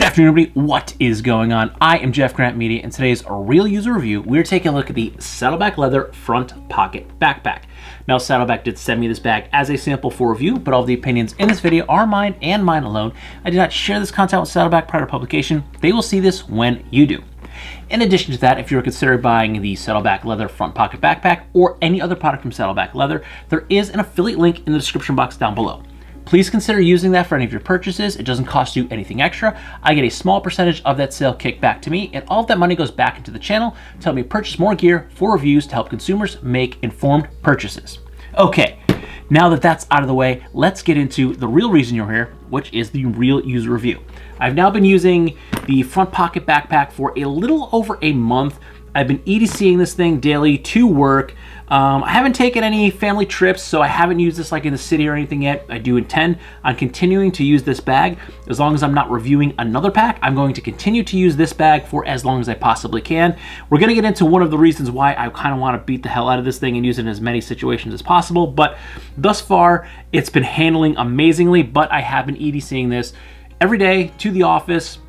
afternoon, everybody. What is going on? I am jeffgrantMEDIA, and today's real user review, we're taking a look at the Saddleback Leather front pocket backpack. Now, Saddleback did send me this bag as a sample for review, but all the opinions in this video are mine and mine alone. I did not share this content with Saddleback prior to publication. They will see this when you do. In addition to that, if you're considering buying the Saddleback Leather front pocket backpack or any other product from Saddleback Leather, there is an affiliate link in the description box down below. Please consider using that for any of your purchases. It doesn't cost you anything extra. I get a small percentage of that sale kicked back to me, and all of that money goes back into the channel to help me purchase more gear for reviews to help consumers make informed purchases. Okay, now that that's out of the way, let's get into the real reason you're here, which is the real user review. I've now been using the front pocket backpack for a little over a month. I've been EDCing this thing daily to work. I haven't taken any family trips, so I haven't used this like in the city or anything yet. I do intend on continuing to use this bag. As long as I'm not reviewing another pack, I'm going to continue to use this bag for as long as I possibly can. We're gonna get into one of the reasons why I kind of want to beat the hell out of this thing and use it in as many situations as possible, but thus far, it's been handling amazingly, but I have been EDCing this every day to the office,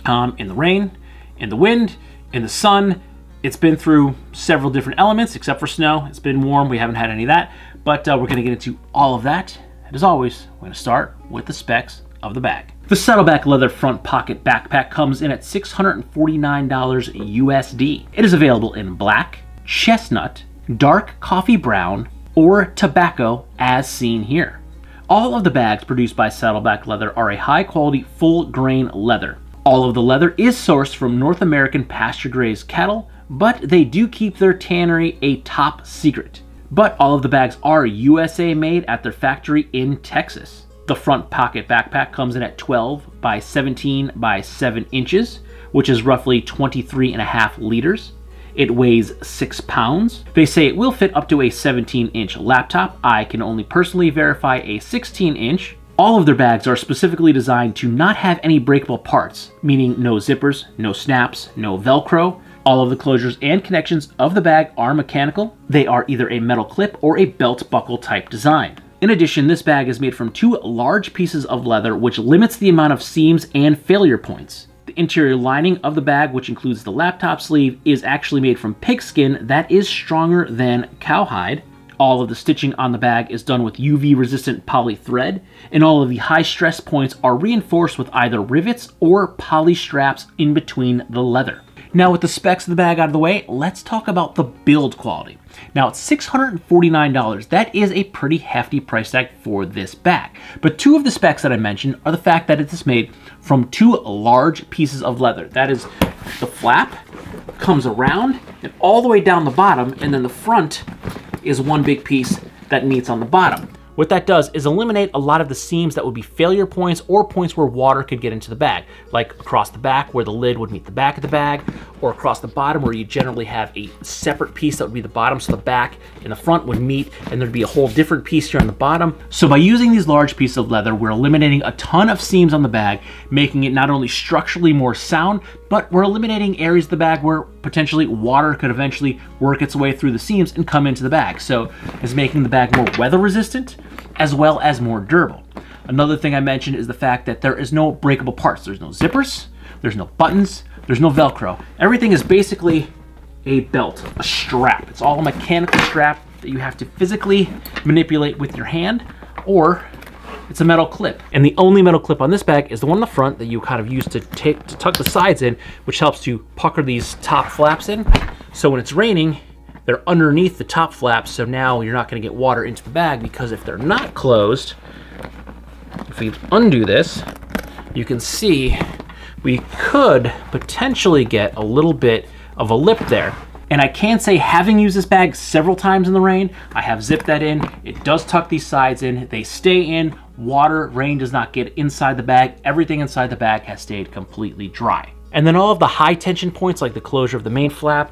in the rain, in the wind, in the sun. It's been through several different elements, except for snow. It's been warm, we haven't had any of that, but we're gonna get into all of that. And as always, we're gonna start with the specs of the bag. The Saddleback Leather front pocket backpack comes in at $649 USD. It is available in black, chestnut, dark coffee brown, or tobacco as seen here. All of the bags produced by Saddleback Leather are a high quality full grain leather. All of the leather is sourced from North American pasture grazed cattle, but they do keep their tannery a top secret. But all of the bags are USA made at their factory in Texas. The front pocket backpack comes in at 12 by 17 by 7 inches, which is roughly 23.5 liters. It weighs 6 pounds. They say it will fit up to a 17-inch laptop. I can only personally verify a 16-inch. All of their bags are specifically designed to not have any breakable parts, meaning no zippers, no snaps, no Velcro. All of the closures and connections of the bag are mechanical. They are either a metal clip or a belt buckle type design. In addition, this bag is made from 2 large pieces of leather, which limits the amount of seams and failure points. The interior lining of the bag, which includes the laptop sleeve, is actually made from pigskin that is stronger than cowhide. All of the stitching on the bag is done with UV resistant poly thread, and all of the high stress points are reinforced with either rivets or poly straps in between the leather. Now, with the specs of the bag out of the way, let's talk about the build quality. Now, it's $649. That is a pretty hefty price tag for this bag. But 2 of the specs that I mentioned are the fact that it is made from 2 large pieces of leather. That is, the flap comes around and all the way down the bottom, and then the front is one big piece that meets on the bottom. What that does is eliminate a lot of the seams that would be failure points or points where water could get into the bag, like across the back where the lid would meet the back of the bag, or across the bottom where you generally have a separate piece that would be the bottom, so the back and the front would meet, and there'd be a whole different piece here on the bottom. So by using these large pieces of leather, we're eliminating a ton of seams on the bag, making it not only structurally more sound, but we're eliminating areas of the bag where potentially water could eventually work its way through the seams and come into the bag. So it's making the bag more weather resistant, as well as more durable. Another thing I mentioned is the fact that there is no breakable parts. There's no zippers, there's no buttons, there's no Velcro. Everything is basically a belt, a strap. It's all a mechanical strap that you have to physically manipulate with your hand, or it's a metal clip. And the only metal clip on this bag is the one in the front that you kind of use to tuck the sides in, which helps to pucker these top flaps in. So when it's raining, they're underneath the top flaps, so now you're not going to get water into the bag, because if they're not closed, if we undo this, you can see we could potentially get a little bit of a lip there. And I can say, having used this bag several times in the rain, I have zipped that in. It does tuck these sides in. They stay in. Water, rain does not get inside the bag. Everything inside the bag has stayed completely dry. And then all of the high tension points, like the closure of the main flap,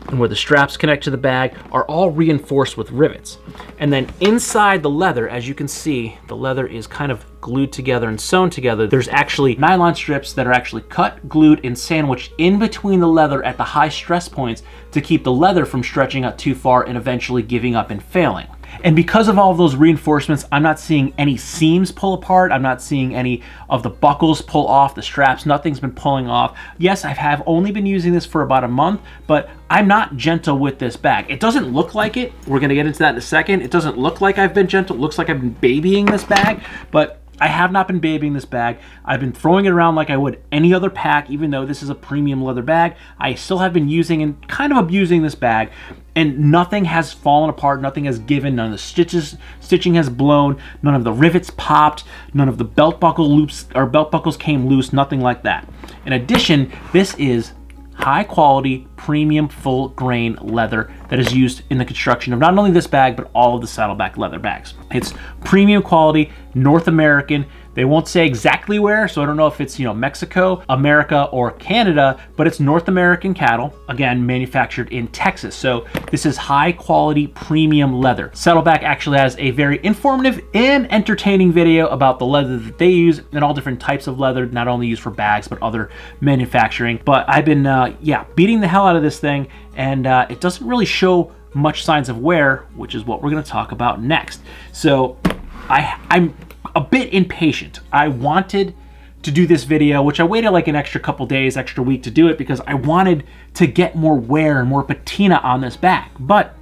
and where the straps connect to the bag, are all reinforced with rivets. And then inside the leather, as you can see, the leather is kind of glued together and sewn together. There's actually nylon strips that are actually cut, glued, and sandwiched in between the leather at the high stress points to keep the leather from stretching out too far and eventually giving up and failing. And because of all of those reinforcements, I'm not seeing any seams pull apart. I'm not seeing any of the buckles pull off, the straps, nothing's been pulling off. Yes, I have only been using this for about a month, but I'm not gentle with this bag. It doesn't look like it. We're gonna get into that in a second. It doesn't look like I've been gentle. It looks like I've been babying this bag, but I have not been babying this bag. I've been throwing it around like I would any other pack, even though this is a premium leather bag. I still have been using and kind of abusing this bag, and nothing has fallen apart, nothing has given, none of the stitching has blown, none of the rivets popped, none of the belt buckle loops or belt buckles came loose, nothing like that. In addition, this is high quality, premium, full grain leather that is used in the construction of not only this bag, but all of the Saddleback Leather bags. It's premium quality, North American. They won't say exactly where, so I don't know if it's, Mexico, America, or Canada, but it's North American cattle, again, manufactured in Texas. So this is high quality, premium leather. Saddleback actually has a very informative and entertaining video about the leather that they use and all different types of leather, not only used for bags, but other manufacturing. But I've been, beating the hell out of this thing, and it doesn't really show much signs of wear, which is what we're gonna talk about next. So I'm a bit impatient. I wanted to do this video, which I waited like an extra couple days, extra week to do it because I wanted to get more wear and more patina on this bag. But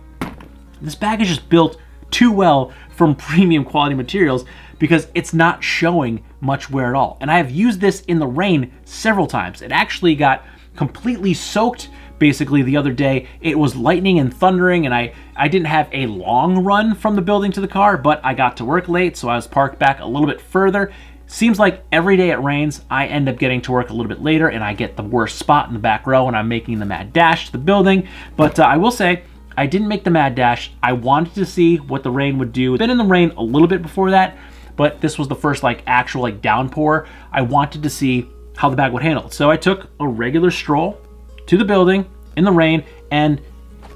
this bag is just built too well from premium quality materials because it's not showing much wear at all. And I have used this in the rain several times. It actually got completely soaked basically the other day. It was lightning and thundering, and I didn't have a long run from the building to the car, but I got to work late, so I was parked back a little bit further. Seems like every day it rains, I end up getting to work a little bit later, and I get the worst spot in the back row when I'm making the mad dash to the building. But I will say, I didn't make the mad dash. I wanted to see what the rain would do. I've been in the rain a little bit before that, but this was the first actual downpour. I wanted to see how the bag would handle it. So I took a regular stroll to the building in the rain, and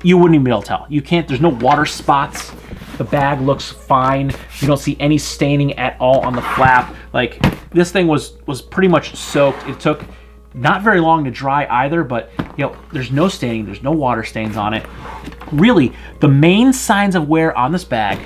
you wouldn't even be able to tell. You can't, there's no water spots. The bag looks fine. You don't see any staining at all on the flap. Like, this thing was pretty much soaked. It took not very long to dry either, but there's no staining, there's no water stains on it. Really, the main signs of wear on this bag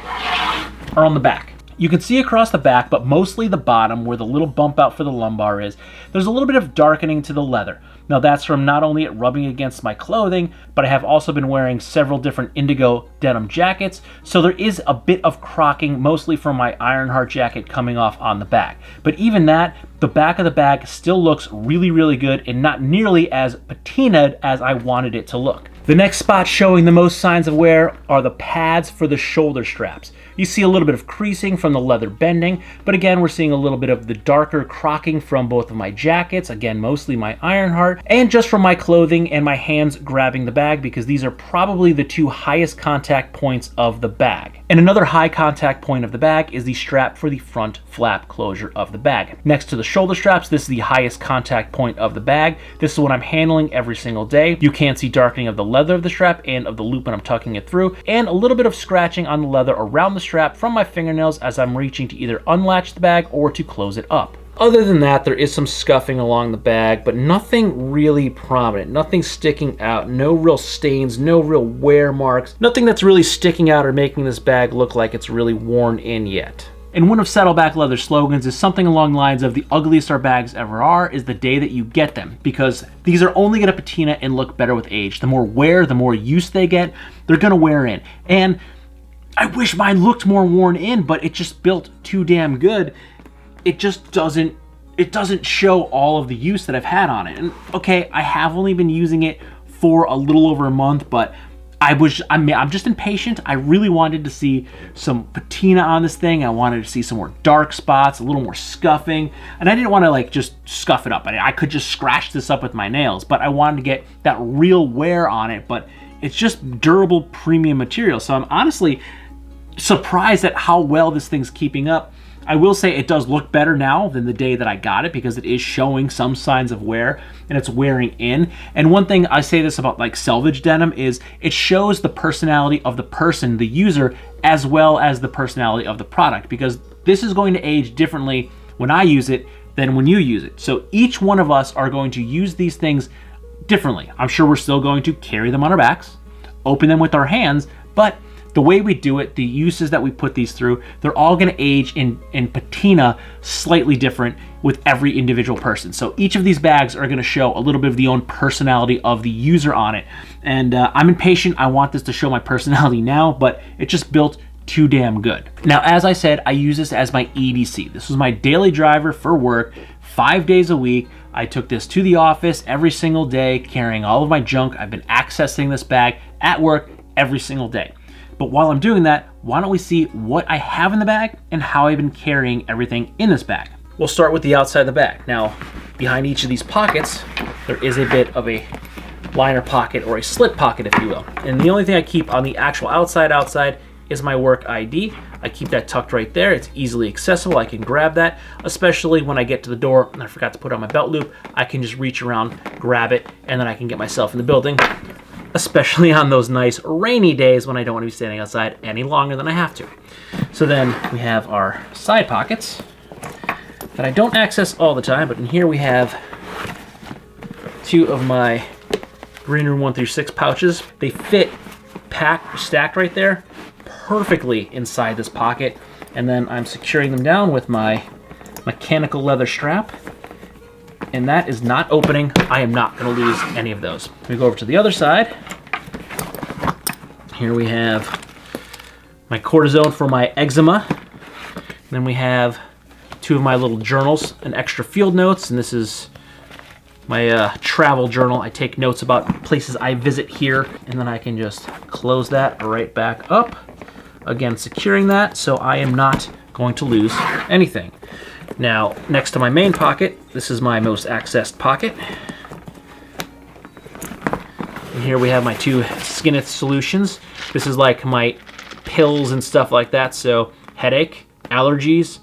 are on the back. You can see across the back, but mostly the bottom where the little bump out for the lumbar is. There's a little bit of darkening to the leather. Now that's from not only it rubbing against my clothing, but I have also been wearing several different indigo denim jackets. So there is a bit of crocking, mostly from my Ironheart jacket coming off on the back. But even that, the back of the bag still looks really, really good and not nearly as patinaed as I wanted it to look. The next spot showing the most signs of wear are the pads for the shoulder straps. You see a little bit of creasing from the leather bending, but again, we're seeing a little bit of the darker crocking from both of my jackets, again, mostly my Ironheart, and just from my clothing and my hands grabbing the bag, because these are probably the two highest contact points of the bag. And another high contact point of the bag is the strap for the front flap closure of the bag. Next to the shoulder straps, this is the highest contact point of the bag. This is what I'm handling every single day. You can see darkening of the leather of the strap and of the loop when I'm tucking it through, and a little bit of scratching on the leather around the strap from my fingernails as I'm reaching to either unlatch the bag or to close it up. Other than that, there is some scuffing along the bag, but nothing really prominent, nothing sticking out, no real stains, no real wear marks, nothing that's really sticking out or making this bag look like it's really worn in yet. And one of Saddleback Leather's slogans is something along the lines of "the ugliest our bags ever are is the day that you get them," because these are only going to patina and look better with age. The more wear, the more use they get, they're going to wear in. And I wish mine looked more worn in, but it just built too damn good. It just doesn't show all of the use that I've had on it. And okay, I have only been using it for a little over a month, but I'm just impatient. I really wanted to see some patina on this thing. I wanted to see some more dark spots, a little more scuffing, and I didn't want to just scuff it up. I could just scratch this up with my nails, but I wanted to get that real wear on it, but it's just durable premium material. So I'm honestly surprised at how well this thing's keeping up. I will say it does look better now than the day that I got it, because it is showing some signs of wear and it's wearing in. And one thing I say this about selvage denim is it shows the personality of the person, the user, as well as the personality of the product, because this is going to age differently when I use it than when you use it. So each one of us are going to use these things differently. I'm sure we're still going to carry them on our backs, open them with our hands, but the way we do it, the uses that we put these through, they're all gonna age in patina slightly different with every individual person. So each of these bags are gonna show a little bit of the own personality of the user on it. And I'm impatient, I want this to show my personality now, but it just built too damn good. Now, as I said, I use this as my EDC. This was my daily driver for work, 5 days a week. I took this to the office every single day, carrying all of my junk. I've been accessing this bag at work every single day. But while I'm doing that, why don't we see what I have in the bag and how I've been carrying everything in this bag. We'll start with the outside of the bag. Now, behind each of these pockets, there is a bit of a liner pocket or a slit pocket, if you will. And the only thing I keep on the actual outside is my work ID. I keep that tucked right there. It's easily accessible. I can grab that, especially when I get to the door and I forgot to put on my belt loop. I can just reach around, grab it, and then I can get myself in the building, especially on those nice rainy days when I don't want to be standing outside any longer than I have to. So then we have our side pockets that I don't access all the time, but in here we have 2 of my Green Room 1 through 6 pouches. They fit stacked right there perfectly inside this pocket, and then I'm securing them down with my mechanical leather strap, and that is not opening. I am not going to lose any of those. We go over to the other side. Here we have my cortisone for my eczema. Then we have 2 of my little journals and extra field notes, and this is my travel journal. I take notes about places I visit here, and then I can just close that right back up. Again, securing that so I am not going to lose anything. Now, next to my main pocket, this is my most accessed pocket. And here we have my 2 Skineth solutions. This is like my pills and stuff like that. So headache, allergies,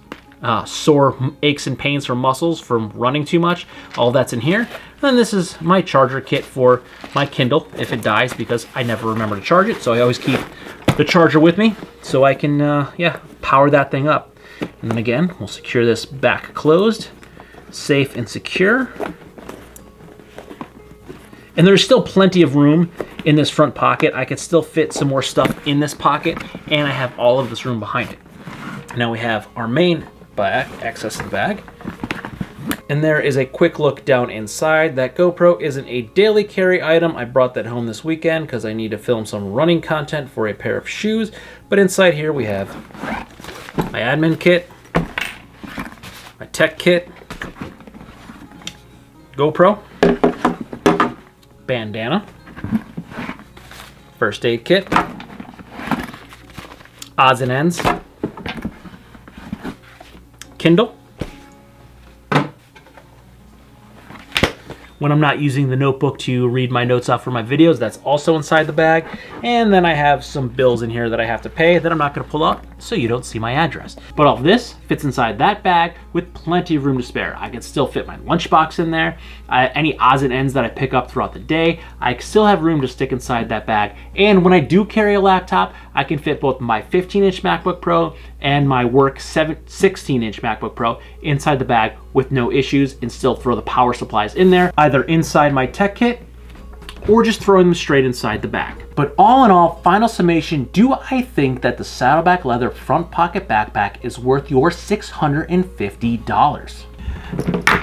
sore aches and pains from muscles from running too much, all that's in here. And then this is my charger kit for my Kindle if it dies, because I never remember to charge it, so I always keep the charger with me so I can power that thing up. And then again, we'll secure this back closed, safe and secure. And there's still plenty of room in this front pocket. I could still fit some more stuff in this pocket, and I have all of this room behind it. Now we have our main bag, access to the bag. And there is a quick look down inside. That GoPro isn't a daily carry item. I brought that home this weekend because I need to film some running content for a pair of shoes. But inside here we have my admin kit, my tech kit, GoPro, bandana, first aid kit, odds and ends, Kindle. When I'm not using the notebook to read my notes off for my videos, that's also inside the bag. And then I have some bills in here that I have to pay that I'm not gonna pull out so you don't see my address. But all of this fits inside that bag with plenty of room to spare. I can still fit my lunchbox in there. Any odds and ends that I pick up throughout the day, I still have room to stick inside that bag. And when I do carry a laptop, I can fit both my 15-inch MacBook Pro and my work 16-inch MacBook Pro inside the bag with no issues, and still throw the power supplies in there, either inside my tech kit or just throwing them straight inside the bag. But all in all, final summation, do I think that the Saddleback Leather front pocket backpack is worth your $650?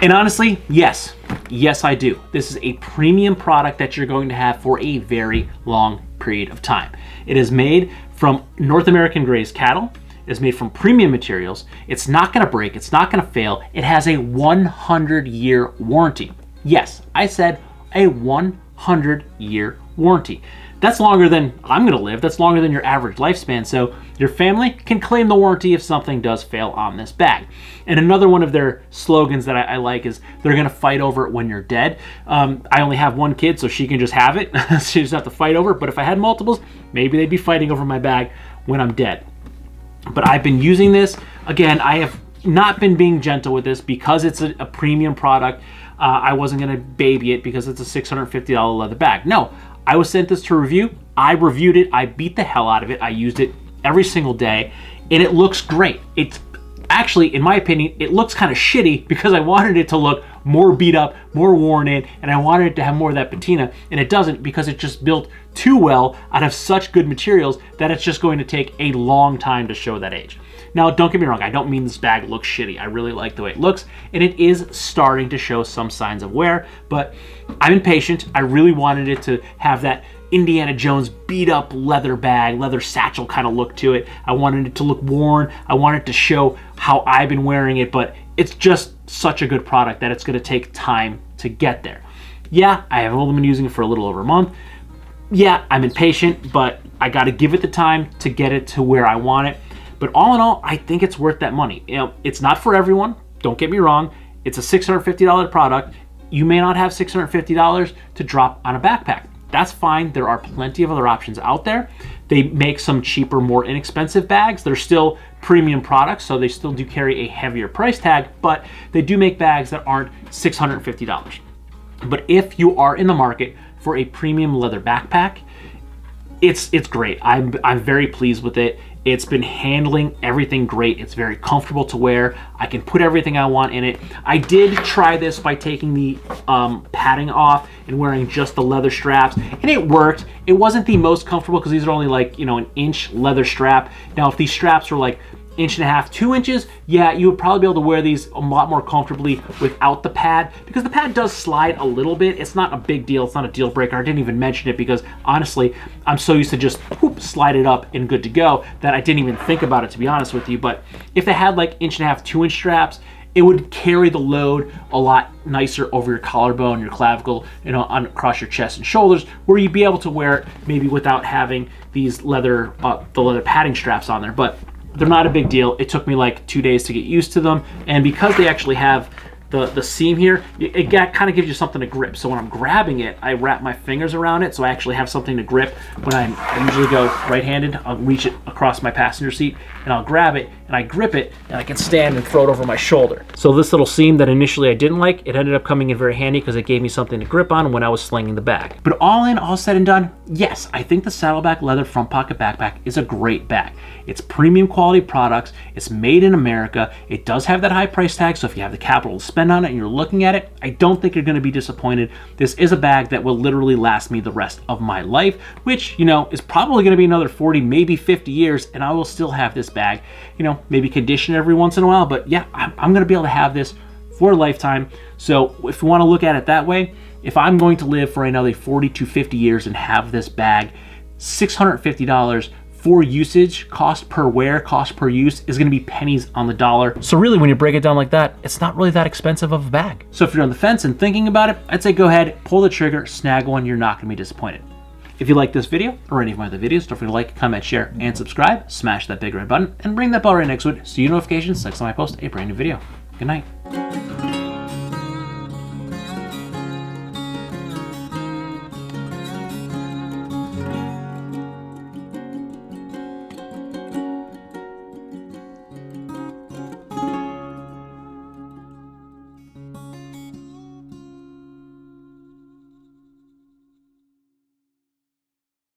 And honestly, yes. Yes, I do. This is a premium product that you're going to have for a very long period of time. It is made from North American grazed cattle. Is made from premium materials. It's not gonna break, it's not gonna fail. It has a 100-year warranty. Yes, I said a 100-year warranty. That's longer than I'm gonna live. That's longer than your average lifespan. So your family can claim the warranty if something does fail on this bag. And another one of their slogans that I like is they're gonna fight over it when you're dead. I only have 1 kid, so she can just have it. She doesn't have to fight over it. But if I had multiples, maybe they'd be fighting over my bag when I'm dead. But I've been using this. Again, I have not been being gentle with this because it's a premium product. I wasn't gonna baby it because it's a $650 leather bag. No, I was sent this to review. I reviewed it, I beat the hell out of it. I used it every single day, and it looks great. It's actually, in my opinion, it looks kind of shitty because I wanted it to look more beat up, more worn in, and I wanted it to have more of that patina, and it doesn't because it's just built too well out of such good materials that it's just going to take a long time to show that age. Now, don't get me wrong, I don't mean this bag looks shitty. I really like the way it looks, and it is starting to show some signs of wear, but I'm impatient. I really wanted it to have that Indiana Jones beat up leather bag, leather satchel kind of look to it. I wanted it to look worn. I wanted it to show how I've been wearing it, but it's just such a good product that it's gonna take time to get there. Yeah, I have only been using it for a little over a month. Yeah, I'm impatient, but I gotta give it the time to get it to where I want it. But all in all, I think it's worth that money. You know, it's not for everyone, don't get me wrong. It's a $650 product. You may not have $650 to drop on a backpack. That's fine. There are plenty of other options out there. They make some cheaper, more inexpensive bags. They're still premium products, so they still do carry a heavier price tag, but they do make bags that aren't $650. But if you are in the market for a premium leather backpack, it's great. I'm very pleased with it. It's been handling everything great. It's very comfortable to wear. I can put everything I want in it. I did try this by taking the padding off and wearing just the leather straps, and it worked. It wasn't the most comfortable because these are only like, you know, an inch leather strap. Now, if these straps were like 1.5 inches, 2 inches, yeah, you would probably be able to wear these a lot more comfortably without the pad, because the pad does slide a little bit. It's not a big deal. It's not a deal breaker. I didn't even mention it because honestly, I'm so used to just whoop, slide it up and good to go that I didn't even think about it, to be honest with you. But if they had like 1.5 inch, 2 inch straps, it would carry the load a lot nicer over your collarbone, your clavicle, you know, across your chest and shoulders, where you'd be able to wear it maybe without having these leather, the leather padding straps on there. But they're not a big deal. It took me like 2 days to get used to them, and because they actually have the seam here, it kind of gives you something to grip. So when I'm grabbing it, I wrap my fingers around it, so I actually have something to grip. When I usually go right-handed, I'll reach it across my passenger seat, and I'll grab it, and I grip it, and I can stand and throw it over my shoulder. So this little seam that initially I didn't like, it ended up coming in very handy because it gave me something to grip on when I was slinging the bag. But all in, all said and done, yes, I think the Saddleback Leather front pocket backpack is a great bag. It's premium quality products. It's made in America. It does have that high price tag, so if you have the capital to spend on it and you're looking at it, I don't think you're going to be disappointed. This is a bag that will literally last me the rest of my life, which, you know, is probably going to be another 40, maybe 50 years, and I will still have this bag. You know, maybe condition it every once in a while, but yeah, I'm going to be able to have this for a lifetime. So if you want to look at it that way, if I'm going to live for another 40 to 50 years and have this bag, $650 for usage, cost per wear, cost per use is gonna be pennies on the dollar. So really, when you break it down like that, it's not really that expensive of a bag. So if you're on the fence and thinking about it, I'd say go ahead, pull the trigger, snag one, you're not gonna be disappointed. If you like this video or any of my other videos, don't forget to like, comment, share, and subscribe. Smash that big red button and ring that bell right next to it so you get notifications next time I post a brand new video. Good night.